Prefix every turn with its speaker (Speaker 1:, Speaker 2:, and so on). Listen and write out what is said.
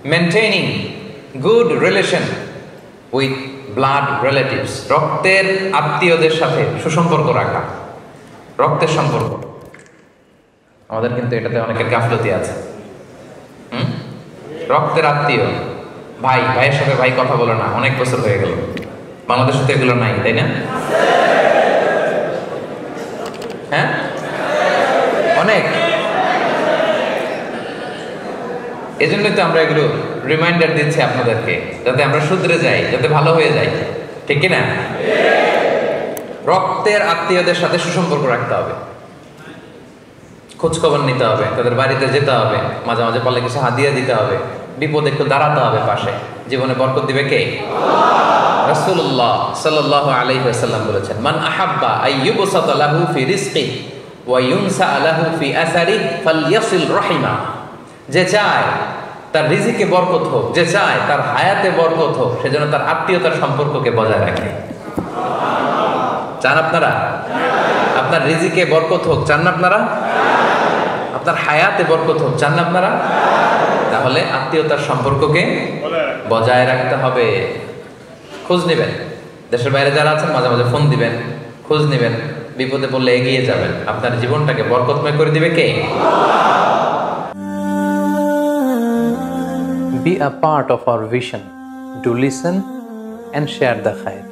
Speaker 1: Maintaining good relation with blood relatives, রক্তের আত্মীয়দের সাথে সুসম্পর্ক রাখা, রক্তের সম্পর্ক। আমাদের কিন্তু এটাতে অনেকের গাফলতি আছে। রক্তের আত্মীয়, ভাই, ভাইয়ের সাথে ভাই কথা বলে না, অনেক বছর হয়ে গেল। বাংলাদেশে তো এগুলো নাই, তাই না? হ্যাঁ, অনেক। এজন্যই তো আমরা এগুলো রিমাইন্ডার দিচ্ছি আপনাদেরকে, যাতে আমরা শুধরে যাই, যাতে ভালো হয়ে যাই, ঠিক কিনা? রক্তের আত্মীয়দের সাথে সুসম্পর্ক রাখতে হবে, খোঁজ খবর নিতে হবে, তাদের বাড়িতে যেতে হবে, মাঝে মাঝে পারলে কিছু হাদিয়া দিতে হবে, বিপদে একটু দাঁড়াতে হবে পাশে। জীবনে বরকত দিবে কে? রাসূলুল্লাহ সাল্লাল্লাহু আলাইহি ওয়াসাল্লাম বলেছেন, মান আহাব্বা আইয়ুবসাতা লাহু ফি রিজকিহি ওয়া ইউনসা লাহু ফি আসারিহি ফালইয়াসিল রাহিমা। যে চায় তার রিজিকে বরকত হোক, যে চায় তার হায়াতে বরকত হোক, সেজন্য তার আত্মীয়তার সম্পর্ককে বজায় রাখে। চান আপনারা? আপনার রিজিকে বরকত হোক চান না আপনারা? আপনার হায়াতে বরকত হোক চান না আপনারা? তাহলে আত্মীয়তার সম্পর্ককে বজায় রাখতে হবে। খোঁজ নেবেন, দেশের বাইরে যারা আছেন মাঝে মাঝে ফোন দিবেন, খোঁজ নেবেন, বিপদে পড়লে এগিয়ে যাবেন। আপনার জীবনটাকে বরকতময় করে দিবে কে?
Speaker 2: Be a part of our vision. Do listen and share the khair.